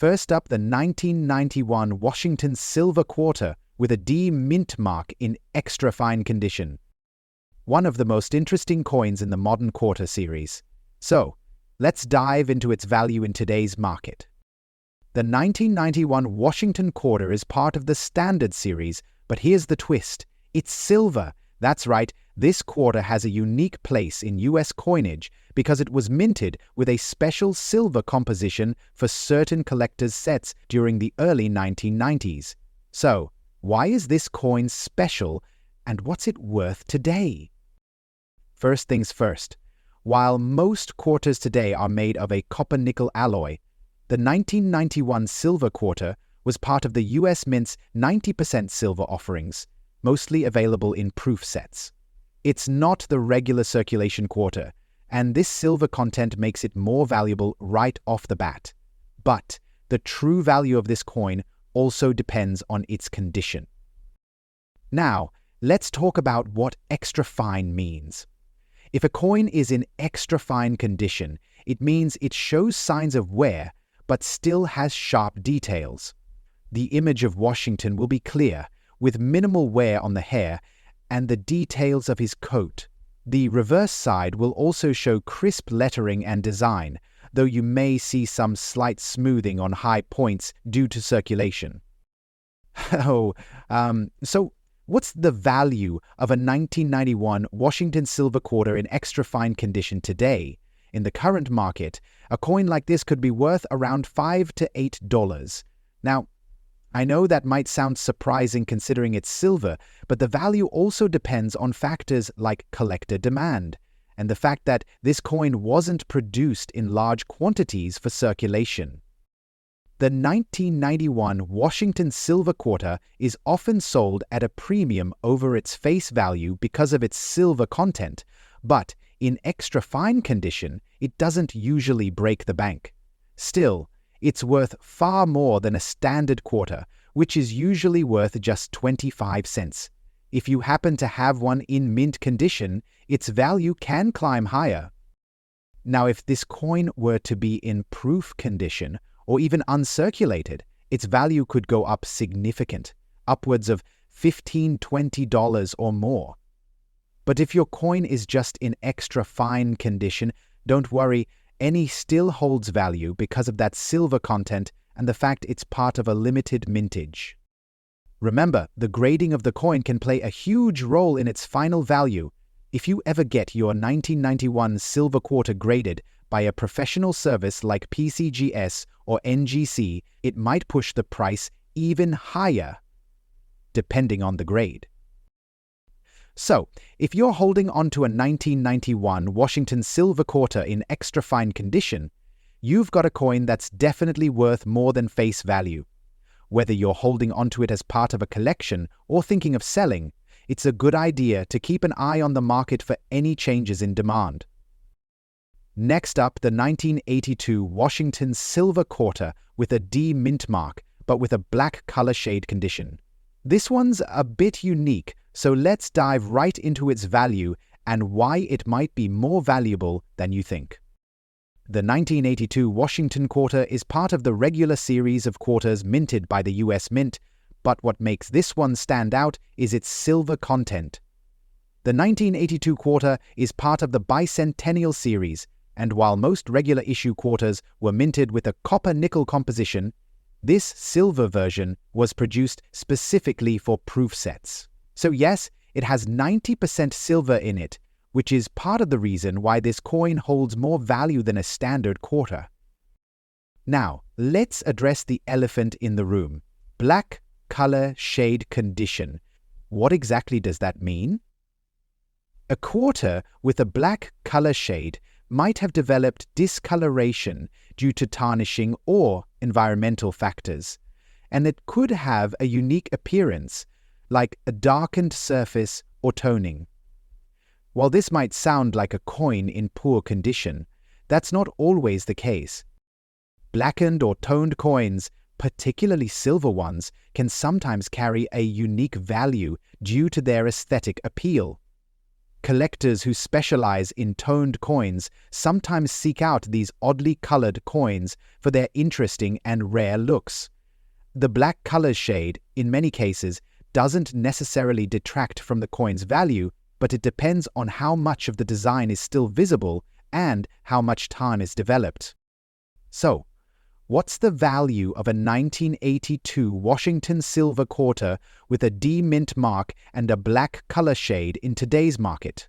First up, the 1991 Washington silver quarter with a D mint mark in extra fine condition. One of the most interesting coins in the modern quarter series. So, let's dive into its value in today's market. The 1991 Washington quarter is part of the Standard series, but here's the twist. It's silver. That's right, this quarter has a unique place in US coinage because it was minted with a special silver composition for certain collectors' sets during the early 1990s. So, why is this coin special, and what's it worth today? First things first. While most quarters today are made of a copper-nickel alloy, the 1991 silver quarter was part of the US Mint's 90% silver offerings, mostly available in proof sets. It's not the regular circulation quarter, and this silver content makes it more valuable right off the bat. But the true value of this coin also depends on its condition. Now, let's talk about what extra fine means. If a coin is in extra fine condition, it means it shows signs of wear, but still has sharp details. The image of Washington will be clear, with minimal wear on the hair and the details of his coat. The reverse side will also show crisp lettering and design, though you may see some slight smoothing on high points due to circulation. So what's the value of a 1991 Washington silver quarter in extra fine condition today? In the current market, a coin like this could be worth around $5 to $8. Now, I know that might sound surprising considering it's silver, but the value also depends on factors like collector demand, and the fact that this coin wasn't produced in large quantities for circulation. The 1991 Washington silver quarter is often sold at a premium over its face value because of its silver content, but in extra fine condition, it doesn't usually break the bank. Still, it's worth far more than a standard quarter, which is usually worth just 25 cents. If you happen to have one in mint condition, its value can climb higher. Now, if this coin were to be in proof condition, or even uncirculated, its value could go up significant, upwards of $15, $20 or more. But if your coin is just in extra fine condition, don't worry, any still holds value because of that silver content and the fact it's part of a limited mintage. Remember, the grading of the coin can play a huge role in its final value. If you ever get your 1991 silver quarter graded by a professional service like PCGS or NGC, it might push the price even higher, depending on the grade. So, if you're holding onto a 1991 Washington silver quarter in extra fine condition, you've got a coin that's definitely worth more than face value. Whether you're holding onto it as part of a collection or thinking of selling, it's a good idea to keep an eye on the market for any changes in demand. Next up, the 1982 Washington silver quarter with a D mint mark, but with a black color shade condition. This one's a bit unique, so let's dive right into its value and why it might be more valuable than you think. The 1982 Washington quarter is part of the regular series of quarters minted by the US Mint, but what makes this one stand out is its silver content. The 1982 quarter is part of the bicentennial series, and while most regular issue quarters were minted with a copper-nickel composition, this silver version was produced specifically for proof sets. So yes, it has 90% silver in it, which is part of the reason why this coin holds more value than a standard quarter. Now, let's address the elephant in the room. Black color shade condition. What exactly does that mean? A quarter with a black color shade might have developed discoloration due to tarnishing or environmental factors, and it could have a unique appearance, like a darkened surface or toning. While this might sound like a coin in poor condition, that's not always the case. Blackened or toned coins, particularly silver ones, can sometimes carry a unique value due to their aesthetic appeal. Collectors who specialize in toned coins sometimes seek out these oddly colored coins for their interesting and rare looks. The black color shade, in many cases, doesn't necessarily detract from the coin's value, but it depends on how much of the design is still visible and how much time is developed. So, what's the value of a 1982 Washington silver quarter with a D mint mark and a black color shade in today's market?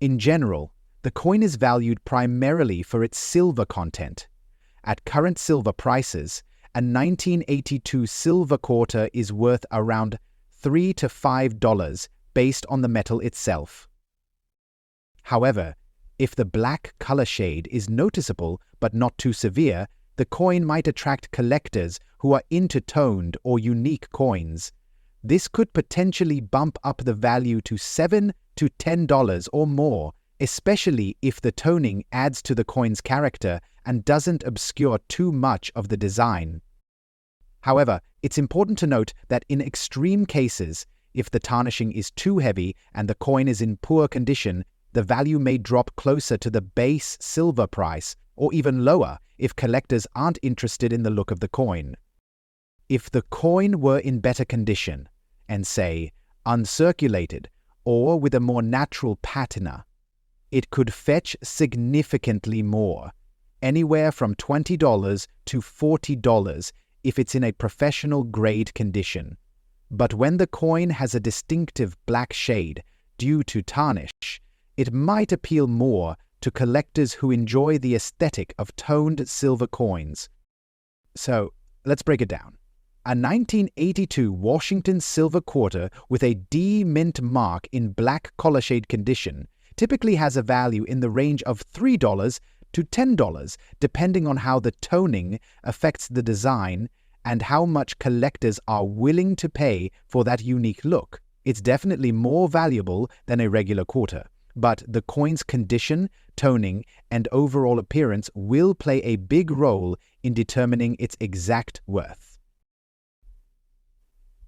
In general, the coin is valued primarily for its silver content. At current silver prices, a 1982 silver quarter is worth around $3 to $5 based on the metal itself. However, if the black color shade is noticeable but not too severe, the coin might attract collectors who are into toned or unique coins. This could potentially bump up the value to $7 to $10 or more, especially if the toning adds to the coin's character and doesn't obscure too much of the design. However, it's important to note that in extreme cases, if the tarnishing is too heavy and the coin is in poor condition, the value may drop closer to the base silver price, or even lower if collectors aren't interested in the look of the coin. If the coin were in better condition, and say, uncirculated, or with a more natural patina, it could fetch significantly more, anywhere from $20 to $40 if it's in a professional grade condition. But when the coin has a distinctive black shade due to tarnish, it might appeal more to collectors who enjoy the aesthetic of toned silver coins. So, let's break it down. A 1982 Washington silver quarter with a D mint mark in black collar shade condition typically has a value in the range of $3 to $10, depending on how the toning affects the design and how much collectors are willing to pay for that unique look. It's definitely more valuable than a regular quarter, but the coin's condition, toning, and overall appearance will play a big role in determining its exact worth.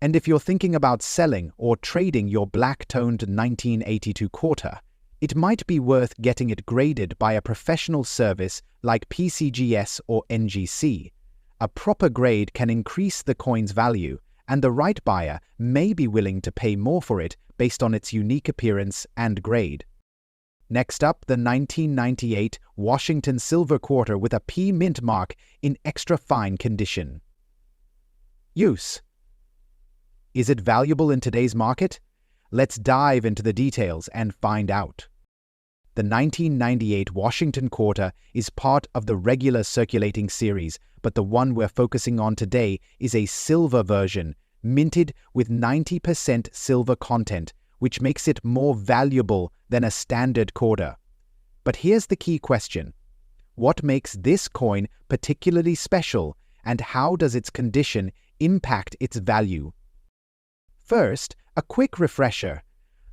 And if you're thinking about selling or trading your black-toned 1982 quarter, it might be worth getting it graded by a professional service like PCGS or NGC. A proper grade can increase the coin's value, and the right buyer may be willing to pay more for it based on its unique appearance and grade. Next up, the 1998 Washington silver quarter with a P mint mark in extra fine condition. Use. Is it valuable in today's market? Let's dive into the details and find out. The 1998 Washington quarter is part of the regular circulating series, but the one we're focusing on today is a silver version, minted with 90% silver content, which makes it more valuable than a standard quarter. But here's the key question. What makes this coin particularly special, and how does its condition impact its value? First, a quick refresher.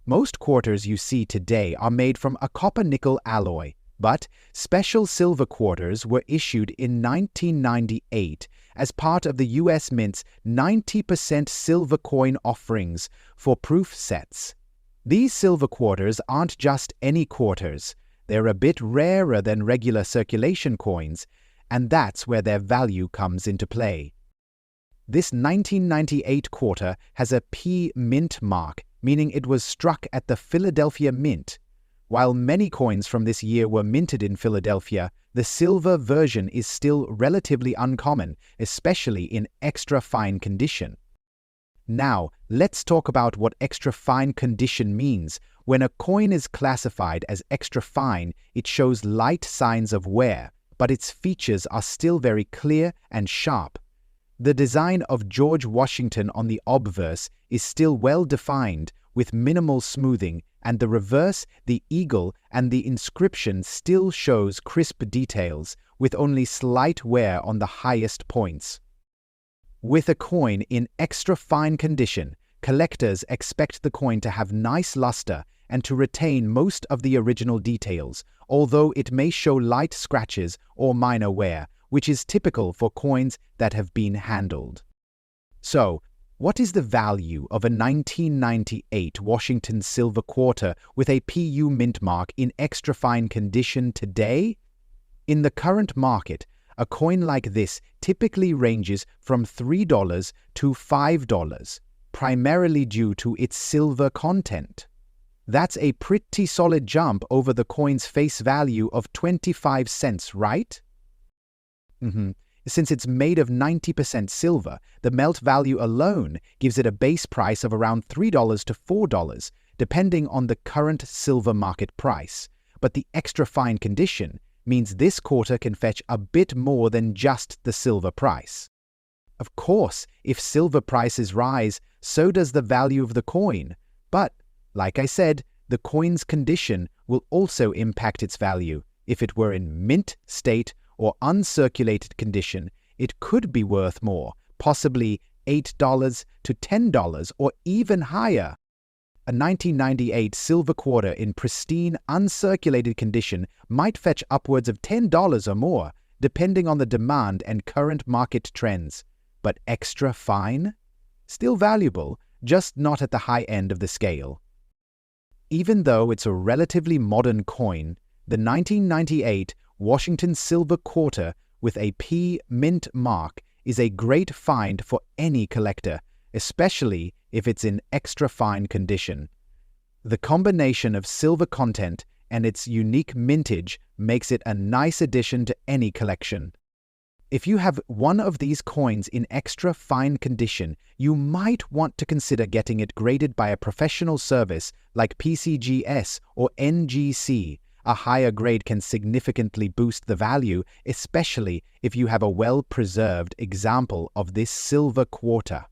Most quarters you see today are made from a copper-nickel alloy, but special silver quarters were issued in 1998 as part of the U.S. Mint's 90% silver coin offerings for proof sets. These silver quarters aren't just any quarters. They're a bit rarer than regular circulation coins, and that's where their value comes into play. This 1998 quarter has a P mint mark, meaning it was struck at the Philadelphia Mint. While many coins from this year were minted in Philadelphia, the silver version is still relatively uncommon, especially in extra fine condition. Now, let's talk about what extra fine condition means. When a coin is classified as extra fine, it shows light signs of wear, but its features are still very clear and sharp. The design of George Washington on the obverse is still well defined with minimal smoothing, and the reverse, the eagle, and the inscription still shows crisp details with only slight wear on the highest points. With a coin in extra fine condition, collectors expect the coin to have nice luster and to retain most of the original details, although it may show light scratches or minor wear, which is typical for coins that have been handled. So, What is the value of a 1998 Washington silver quarter with a PU mint mark in extra fine condition today? In the current market, a coin like this typically ranges from $3 to $5, primarily due to its silver content. That's a pretty solid jump over the coin's face value of 25 cents, right? Since it's made of 90% silver, the melt value alone gives it a base price of around $3 to $4, depending on the current silver market price. But the extra fine condition means this quarter can fetch a bit more than just the silver price. Of course, if silver prices rise, so does the value of the coin. But, like I said, the coin's condition will also impact its value. If it were in mint state or uncirculated condition, it could be worth more, possibly $8 to $10 or even higher. A 1998 silver quarter in pristine, uncirculated condition might fetch upwards of $10 or more, depending on the demand and current market trends. But extra fine? Still valuable, just not at the high end of the scale. Even though it's a relatively modern coin, the 1998 Washington silver quarter with a P mint mark is a great find for any collector, especially if it's in extra fine condition. The combination of silver content and its unique mintage makes it a nice addition to any collection. If you have one of these coins in extra fine condition, you might want to consider getting it graded by a professional service like PCGS or NGC. A higher grade can significantly boost the value, especially if you have a well-preserved example of this silver quarter.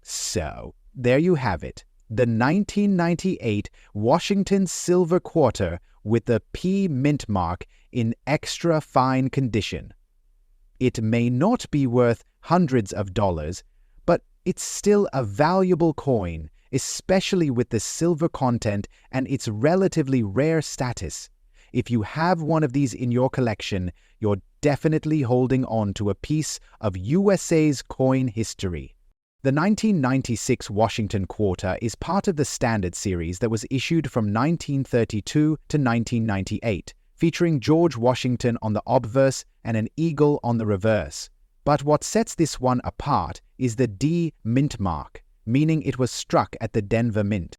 So, there you have it, the 1998 Washington silver quarter with the P mint mark in extra fine condition. It may not be worth hundreds of dollars, but it's still a valuable coin, especially with the silver content and its relatively rare status. If you have one of these in your collection, you're definitely holding on to a piece of USA's coin history. The 1996 Washington quarter is part of the Standard Series that was issued from 1932 to 1998, featuring George Washington on the obverse and an eagle on the reverse. But what sets this one apart is the D mint mark, meaning it was struck at the Denver Mint.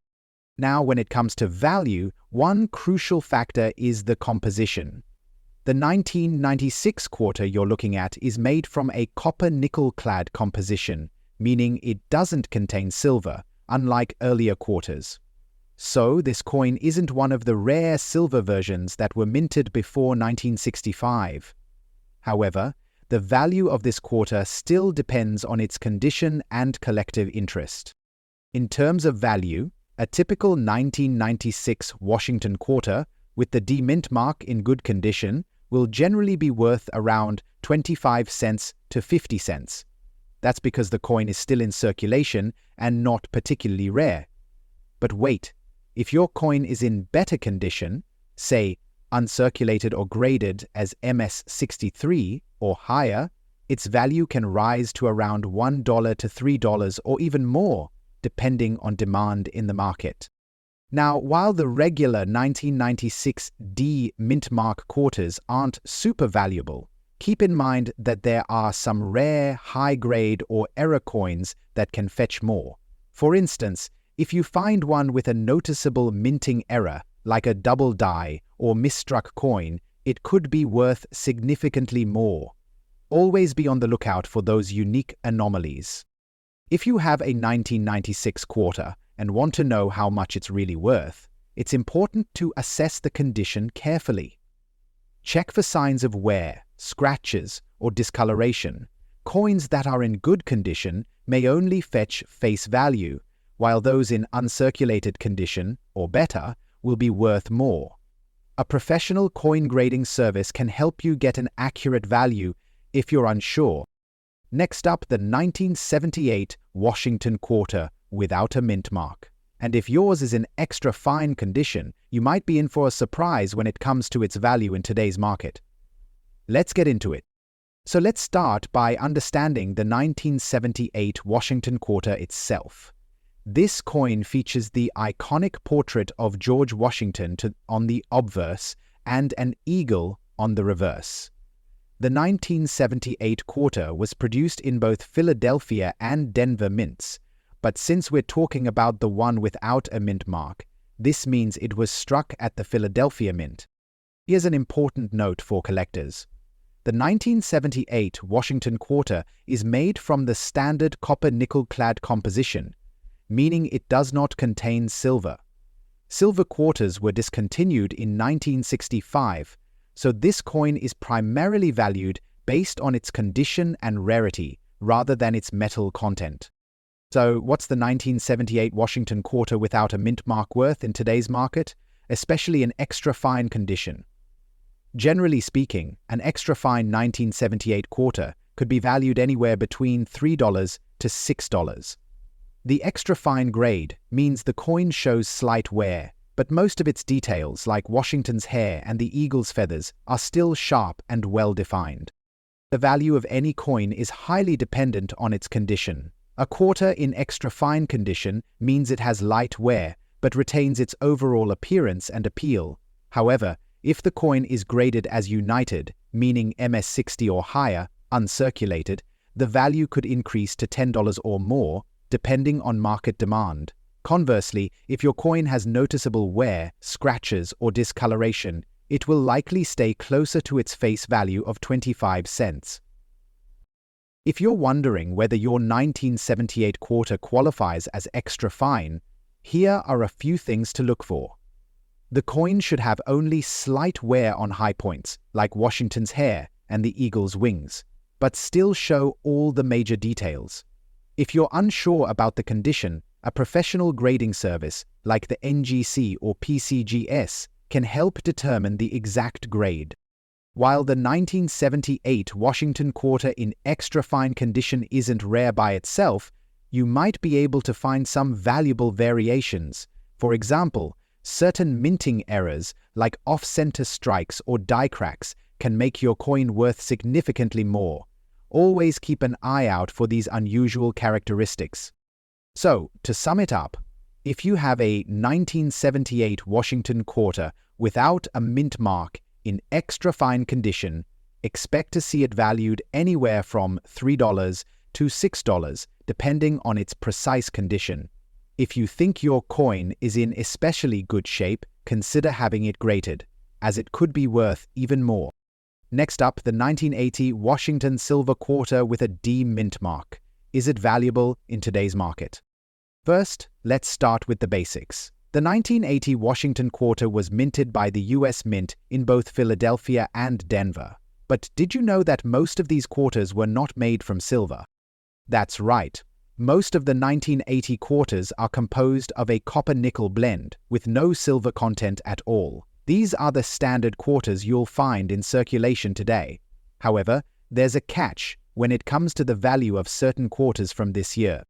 Now, when it comes to value, one crucial factor is the composition. The 1996 quarter you're looking at is made from a copper-nickel-clad composition, meaning it doesn't contain silver, unlike earlier quarters. So, this coin isn't one of the rare silver versions that were minted before 1965. However, the value of this quarter still depends on its condition and collective interest. In terms of value, a typical 1996 Washington quarter with the D mint mark in good condition will generally be worth around 25 cents to 50 cents. That's because the coin is still in circulation and not particularly rare. But wait, if your coin is in better condition, say uncirculated or graded as MS63 or higher, its value can rise to around $1 to $3 or even more, depending on demand in the market. Now, while the regular 1996 D mint mark quarters aren't super valuable, keep in mind that there are some rare, high-grade or error coins that can fetch more. For instance, if you find one with a noticeable minting error, like a double die or misstruck coin, it could be worth significantly more. Always be on the lookout for those unique anomalies. If you have a 1996 quarter and want to know how much it's really worth, it's important to assess the condition carefully. Check for signs of wear, scratches, or discoloration. Coins that are in good condition may only fetch face value, while those in uncirculated condition, or better, will be worth more. A professional coin grading service can help you get an accurate value if you're unsure. Next up, the 1978 Washington quarter without a mint mark. And if yours is in extra fine condition, you might be in for a surprise when it comes to its value in today's market. Let's get into it. So let's start by understanding the 1978 Washington quarter itself. This coin features the iconic portrait of George Washington on the obverse and an eagle on the reverse. The 1978 quarter was produced in both Philadelphia and Denver mints, but since we're talking about the one without a mint mark, this means it was struck at the Philadelphia mint. Here's an important note for collectors. The 1978 Washington quarter is made from the standard copper-nickel-clad composition, meaning it does not contain silver. Silver quarters were discontinued in 1965, so this coin is primarily valued based on its condition and rarity rather than its metal content. So what's the 1978 Washington quarter without a mint mark worth in today's market, especially in extra fine condition? Generally speaking, an extra fine 1978 quarter could be valued anywhere between $3 to $6. The extra fine grade means the coin shows slight wear, but most of its details, like Washington's hair and the eagle's feathers, are still sharp and well-defined. The value of any coin is highly dependent on its condition. A quarter in extra fine condition means it has light wear, but retains its overall appearance and appeal. However, if the coin is graded as united, meaning MS60 or higher, uncirculated, the value could increase to $10 or more, depending on market demand. Conversely, if your coin has noticeable wear, scratches, or discoloration, it will likely stay closer to its face value of 25 cents. If you're wondering whether your 1978 quarter qualifies as extra fine, here are a few things to look for. The coin should have only slight wear on high points, like Washington's hair and the eagle's wings, but still show all the major details. If you're unsure about the condition, a professional grading service like the NGC or PCGS can help determine the exact grade. While the 1978 Washington quarter in extra fine condition isn't rare by itself, you might be able to find some valuable variations. For example, certain minting errors like off-center strikes or die cracks can make your coin worth significantly more. Always keep an eye out for these unusual characteristics. So, to sum it up, if you have a 1978 Washington quarter without a mint mark in extra fine condition, expect to see it valued anywhere from $3 to $6, depending on its precise condition. If you think your coin is in especially good shape, consider having it graded, as it could be worth even more. Next up, the 1980 Washington silver quarter with a D mint mark. Is it valuable in today's market? First, let's start with the basics. The 1980 Washington quarter was minted by the US Mint in both Philadelphia and Denver. But did you know that most of these quarters were not made from silver? That's right. Most of the 1980 quarters are composed of a copper-nickel blend with no silver content at all. These are the standard quarters you'll find in circulation today. However, there's a catch when it comes to the value of certain quarters from this year.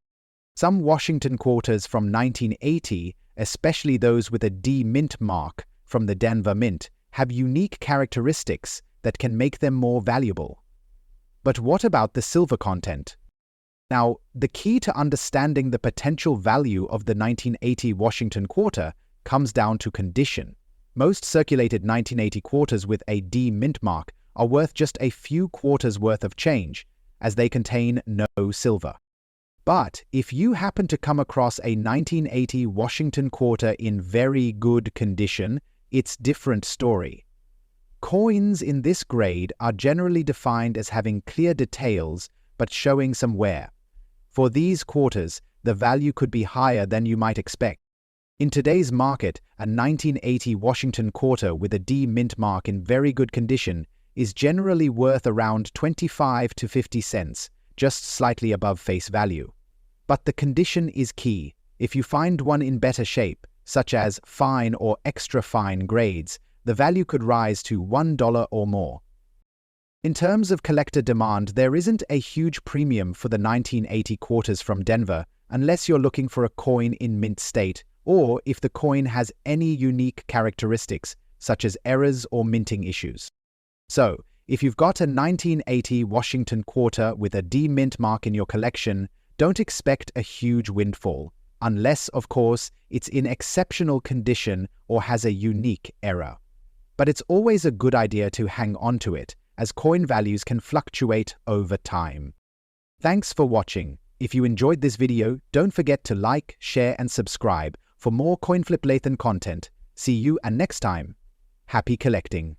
Some Washington quarters from 1980, especially those with a D mint mark from the Denver Mint, have unique characteristics that can make them more valuable. But what about the silver content? Now, the key to understanding the potential value of the 1980 Washington quarter comes down to condition. Most circulated 1980 quarters with a D mint mark are worth just a few quarters worth of change, as they contain no silver. But if you happen to come across a 1980 Washington quarter in very good condition, it's a different story. Coins in this grade are generally defined as having clear details but showing some wear. For these quarters, the value could be higher than you might expect. In today's market, a 1980 Washington quarter with a D mint mark in very good condition is generally worth around 25 to 50 cents, just slightly above face value. But the condition is key. If you find one in better shape, such as fine or extra fine grades, the value could rise to $1 or more. In terms of collector demand, there isn't a huge premium for the 1980 quarters from Denver unless you're looking for a coin in mint state or if the coin has any unique characteristics, such as errors or minting issues. So, If you've got a 1980 Washington quarter with a D mint mark in your collection, don't expect a huge windfall, unless, of course, it's in exceptional condition or has a unique error. But it's always a good idea to hang on to it, as coin values can fluctuate over time. Thanks for watching. If you enjoyed this video, don't forget to like, share, and subscribe for more CoinFlip Lathan content. See you and next time. Happy collecting.